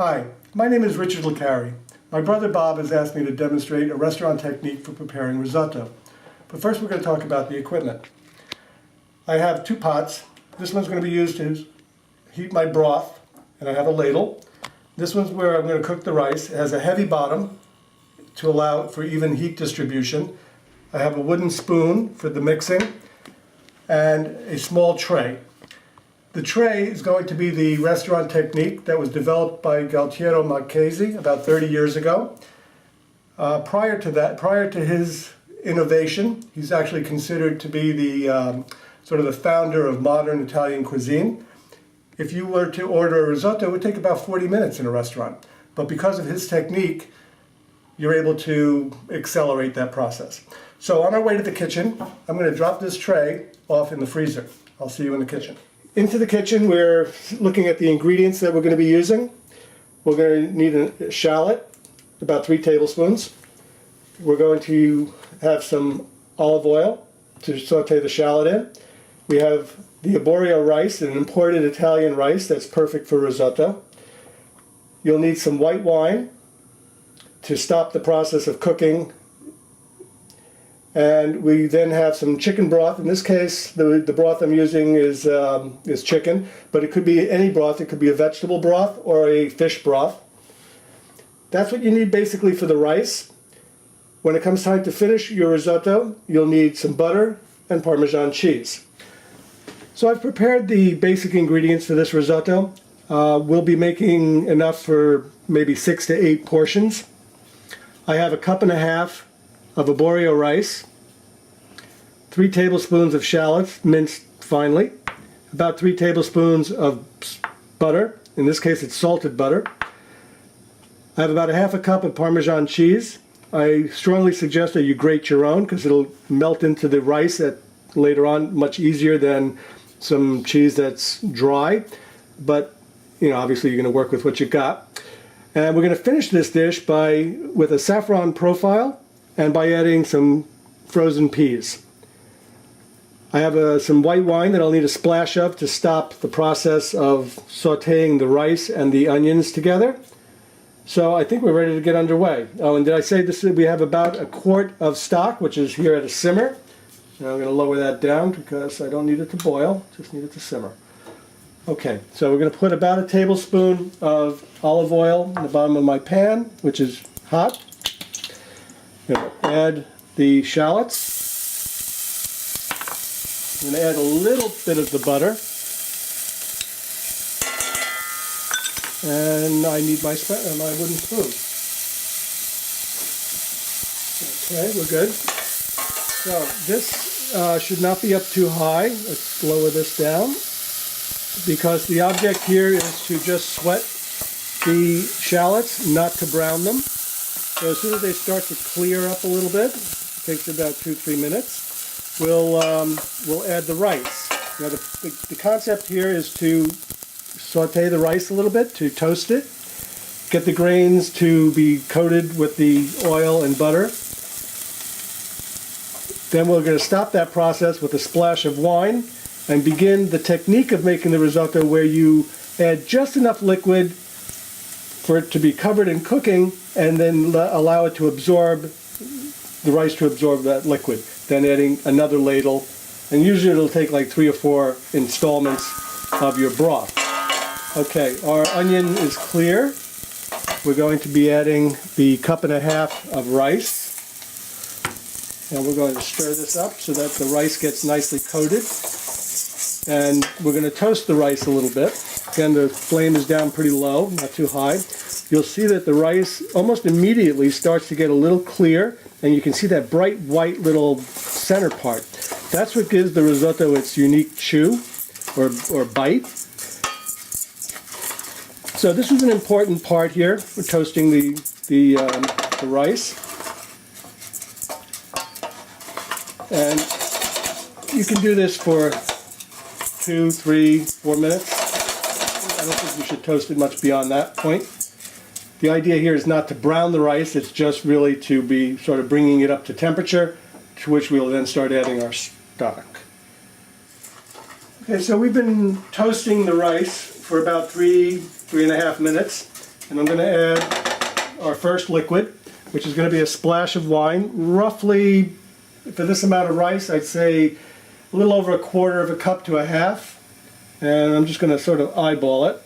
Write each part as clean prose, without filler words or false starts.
Hi, my name is Richard Lercari. My brother Bob has asked me to demonstrate a restaurant technique for preparing risotto. But first we're going to talk about the equipment. I have two pots. This one's going to be used to heat my broth, and I have a ladle. This one's where I'm going to cook the rice. It has a heavy bottom to allow for even heat distribution. I have a wooden spoon for the mixing and a small tray. The tray is going to be the restaurant technique that was developed by Gualtiero Marchesi about 30 years ago. Prior to his innovation, he's actually considered to be the sort of the founder of modern Italian cuisine. If you were to order a risotto, it would take about 40 minutes in a restaurant. But because of his technique, you're able to accelerate that process. So on our way to the kitchen, I'm going to drop this tray off in the freezer. I'll see you in the kitchen. Into the kitchen, we're looking at the ingredients that we're going to be using. We're going to need a shallot, about 3 tablespoons. We're going to have some olive oil to saute the shallot in. We have the arborio rice, an imported Italian rice that's perfect for risotto. You'll need some white wine to stop the process of cooking. And we then have some chicken broth. In this case, the broth I'm using is chicken, but it could be any broth. It could be a vegetable broth or a fish broth. That's what you need basically for the rice. When it comes time to finish your risotto, you'll need some butter and Parmesan cheese. So I've prepared the basic ingredients for this risotto. We'll be making enough for maybe 6 to 8 portions. I have 1.5 cups of arborio rice, 3 tablespoons of shallots minced finely, about 3 tablespoons of butter, in this case it's salted butter. I have about 1/2 cup of Parmesan cheese. I strongly suggest that you grate your own because it'll melt into the rice later on much easier than some cheese that's dry, but obviously you're going to work with what you got. And we're going to finish this dish with a saffron profile and by adding some frozen peas. I have some white wine that I'll need a splash of to stop the process of sauteing the rice and the onions together. So I think we're ready to get underway. Oh, and did I say we have about 1 quart of stock, which is here at a simmer. Now I'm going to lower that down because I don't need it to boil, just need it to simmer. Okay, so we're going to put about 1 tablespoon of olive oil in the bottom of my pan, which is hot. I'm going to add the shallots. I'm going to add a little bit of the butter. And I need my wooden spoon. Okay, we're good. So this should not be up too high. Let's lower this down. Because the object here is to just sweat the shallots, not to brown them. So as soon as they start to clear up a little bit, it takes about 2-3 minutes, we'll add the rice. Now the concept here is to saute the rice a little bit, to toast it, get the grains to be coated with the oil and butter. Then we're going to stop that process with a splash of wine and begin the technique of making the risotto where you add just enough liquid for it to be covered in cooking and then allow it to absorb, the rice to absorb that liquid. Then adding another ladle, and usually it'll take like 3 or 4 installments of your broth. Okay, our onion is clear. We're going to be adding the 1.5 cups of rice. And we're going to stir this up so that the rice gets nicely coated. And we're going to toast the rice a little bit. Again, the flame is down pretty low, not too high. You'll see that the rice almost immediately starts to get a little clear, and you can see that bright white little center part. That's what gives the risotto its unique chew or bite. So this is an important part here for toasting the rice. And you can do this for 2, 3, 4 minutes. I don't think you should toast it much beyond that point. The idea here is not to brown the rice, it's just really to be sort of bringing it up to temperature, to which we'll then start adding our stock. Okay, so we've been toasting the rice for about 3.5 minutes. and I'm going to add our first liquid, which is going to be a splash of wine. Roughly, for this amount of rice, I'd say a little over 1/4 cup to a half. And I'm just going to sort of eyeball it.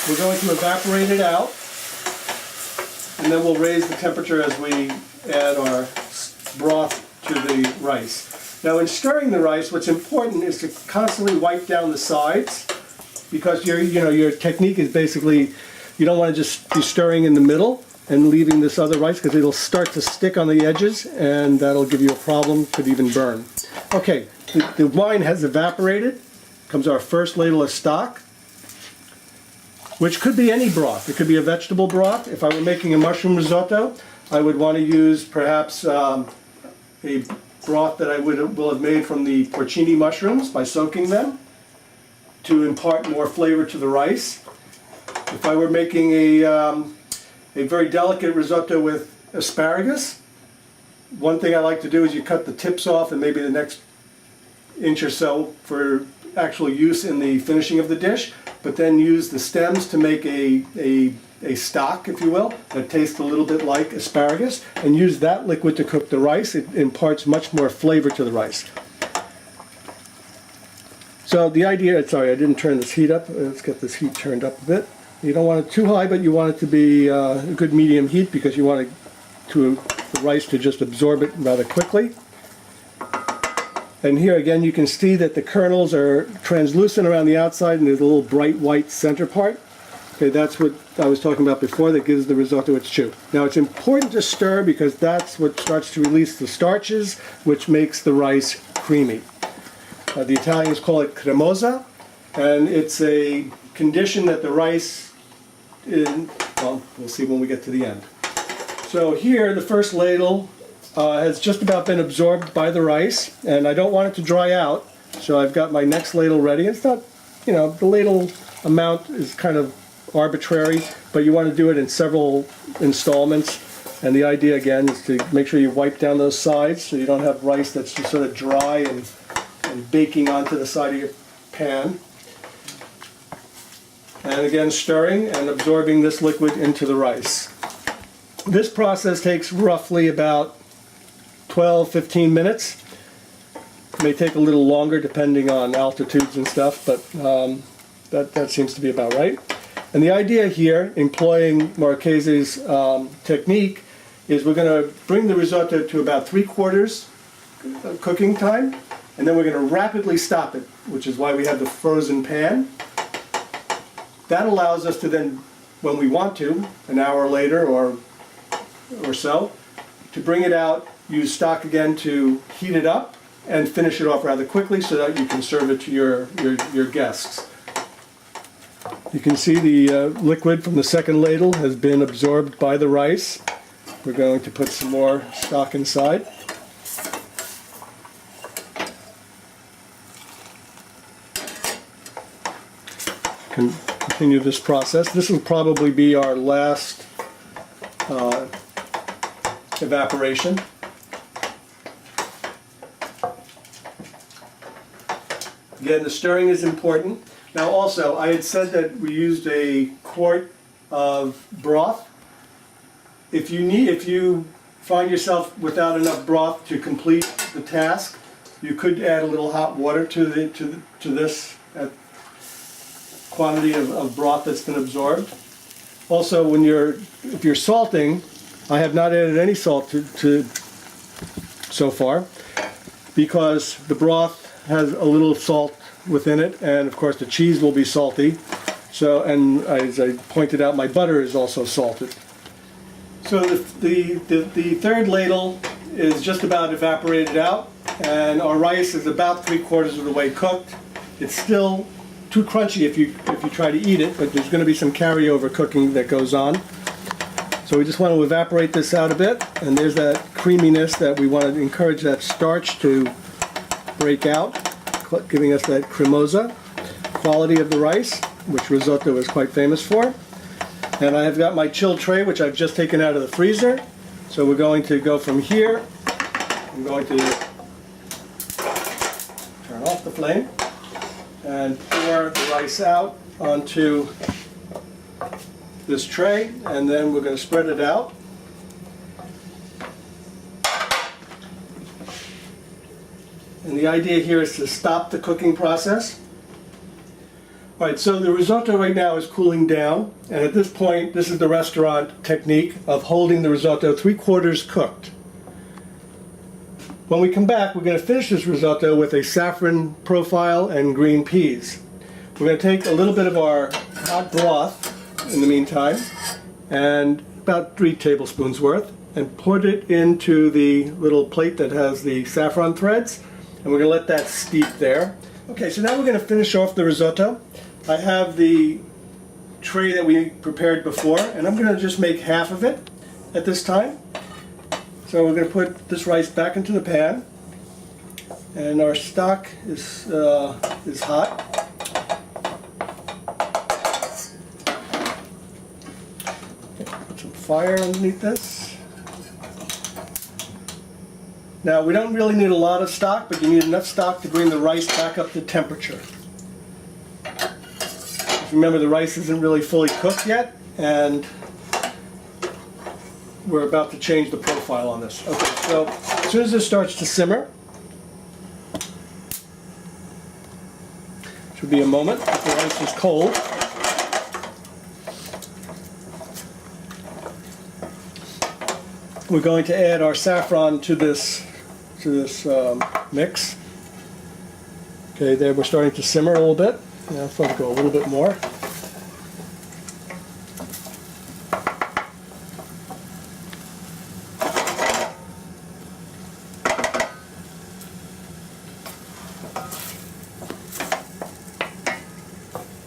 We're going to evaporate it out, and then we'll raise the temperature as we add our broth to the rice. Now, in stirring the rice, what's important is to constantly wipe down the sides, because your technique is basically, you don't want to just be stirring in the middle and leaving this other rice, because it'll start to stick on the edges and that'll give you a problem, could even burn. Okay, the wine has evaporated. Comes our first ladle of stock, which could be any broth. It could be a vegetable broth. If I were making a mushroom risotto, I would want to use perhaps a broth that I will have made from the porcini mushrooms by soaking them to impart more flavor to the rice. If I were making a very delicate risotto with asparagus, one thing I like to do is you cut the tips off and maybe the next inch or so for actual use in the finishing of the dish, but then use the stems to make a stock, if you will, that tastes a little bit like asparagus, and use that liquid to cook the rice. It imparts much more flavor to the rice. So the idea, sorry, I didn't turn this heat up. Let's get this heat turned up a bit. You don't want it too high, but you want it to be a good medium heat, because you want the rice to just absorb it rather quickly. And here again you can see that the kernels are translucent around the outside and there's a little bright white center part. Okay, that's what I was talking about before, that gives the risotto its chew. Now it's important to stir, because that's what starts to release the starches, which makes the rice creamy. The Italians call it cremosa, and it's a condition that the rice well, we'll see when we get to the end. So here the first ladle has just about been absorbed by the rice, and I don't want it to dry out, so I've got my next ladle ready. It's not, the ladle amount is kind of arbitrary, but you want to do it in several installments, and the idea again is to make sure you wipe down those sides so you don't have rice that's just sort of dry and baking onto the side of your pan. And again, stirring and absorbing this liquid into the rice. This process takes roughly about 12-15 minutes. It may take a little longer depending on altitudes and stuff, but that seems to be about right. And the idea here, employing Marchese's technique, is we're going to bring the risotto to about 3/4 cooking time, and then we're going to rapidly stop it, which is why we have the frozen pan. That allows us to then, when we want to, an hour later or so, to bring it out, use stock again to heat it up, and finish it off rather quickly so that you can serve it to your guests. You can see the liquid from the second ladle has been absorbed by the rice. We're going to put some more stock inside. Continue this process. This will probably be our last evaporation. Again, the stirring is important. Now also, I had said that we used a quart of broth. If you find yourself without enough broth to complete the task, you could add a little hot water to this quantity of broth that's been absorbed. Also, if you're salting, I have not added any salt to so far, because the broth has a little salt within it, and of course the cheese will be salty. So, and as I pointed out, my butter is also salted. So the third ladle is just about evaporated out, and our rice is about 3/4 of the way cooked. It's still too crunchy if you try to eat it, but there's going to be some carryover cooking that goes on. So we just want to evaporate this out a bit, and there's that creaminess that we want to encourage that starch to break out, giving us that cremosa quality of the rice, which risotto is quite famous for. And I have got my chilled tray, which I've just taken out of the freezer. So we're going to go from here. I'm going to turn off the flame. and pour the rice out onto this tray, and then we're going to spread it out. And the idea here is to stop the cooking process. Alright, so the risotto right now is cooling down, and at this point, this is the restaurant technique of holding the risotto 3/4 cooked. When we come back, we're going to finish this risotto with a saffron profile and green peas. We're going to take a little bit of our hot broth in the meantime, and about 3 tablespoons worth, and put it into the little plate that has the saffron threads, and we're going to let that steep there. Okay, so now we're going to finish off the risotto. I have the tray that we prepared before, and I'm going to just make half of it at this time. So we're going to put this rice back into the pan, and our stock is hot. Put some fire underneath this. Now we don't really need a lot of stock, but you need enough stock to bring the rice back up to temperature. Remember, the rice isn't really fully cooked yet, and we're about to change the profile on this. Okay, so as soon as this starts to simmer, should be a moment if the rice is cold. We're going to add our saffron to this mix. Okay, there we're starting to simmer a little bit. Now let's let it go a little bit more.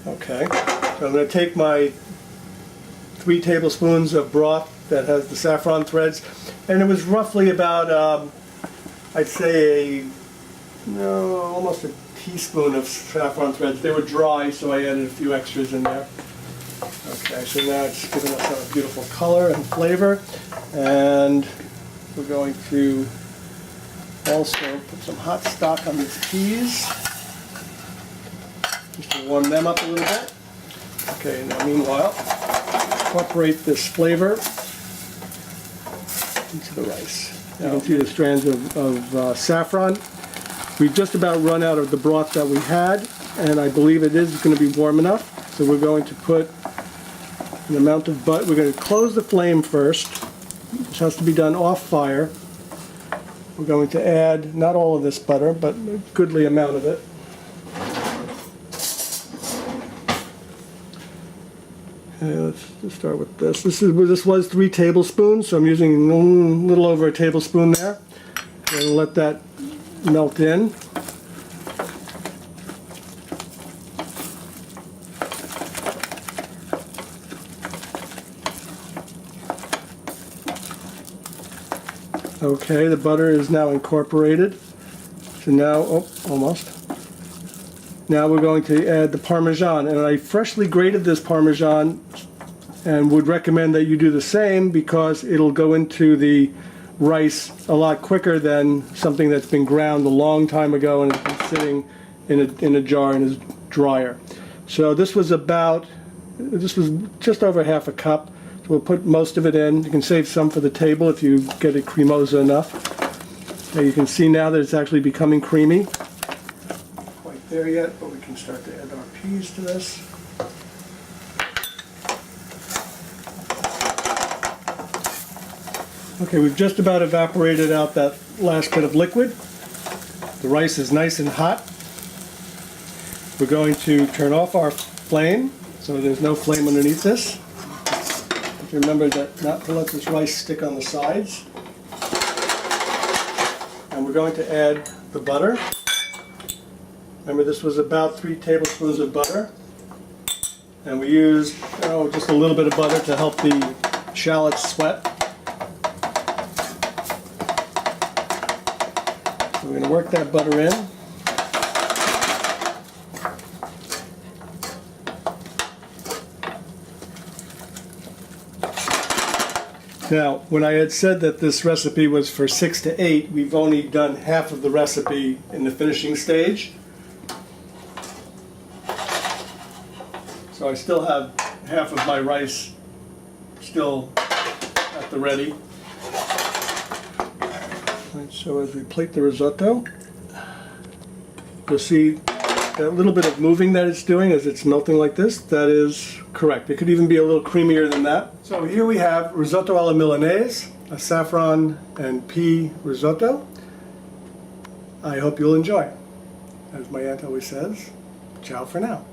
Okay, so I'm going to take my 3 tablespoons of broth that has the saffron threads, and it was roughly about, I'd say, almost a teaspoon of saffron threads. They were dry, so I added a few extras in there. Okay, so now it's giving us a beautiful color and flavor, and we're going to also put some hot stock on these peas, just to warm them up a little bit. Okay, now meanwhile, incorporate this flavor into the rice. You can see the strands of saffron. We've just about run out of the broth that we had, and I believe it is going to be warm enough. So we're going to put an amount of butter. We're going to close the flame first. This has to be done off fire. We're going to add, not all of this butter, but a goodly amount of it. Okay, let's just start with this. This was 3 tablespoons, so I'm using a little over a tablespoon there. I'm going to let that melt in. Okay, the butter is now incorporated. So now, almost. Now we're going to add the Parmesan, and I freshly grated this Parmesan and would recommend that you do the same because it'll go into the rice a lot quicker than something that's been ground a long time ago and has been sitting in a jar and is drier. So this was just over half a cup. So we'll put most of it in. You can save some for the table if you get it cremosa enough. Now you can see now that it's actually becoming creamy. Not quite there yet, but we can start to add our peas to this. Okay, we've just about evaporated out that last bit of liquid. The rice is nice and hot. We're going to turn off our flame so there's no flame underneath this. Remember that not to let this rice stick on the sides. And we're going to add the butter. Remember, this was about 3 tablespoons of butter. And we used just a little bit of butter to help the shallots sweat. So we're going to work that butter in. Now, when I had said that this recipe was for 6 to 8, we've only done half of the recipe in the finishing stage. So I still have half of my rice still at the ready. Right, so as we plate the risotto, you'll see that little bit of moving that it's doing as it's melting like this. That is correct. It could even be a little creamier than that. So here we have risotto alla Milanese, a saffron and pea risotto. I hope you'll enjoy. As my aunt always says, ciao for now.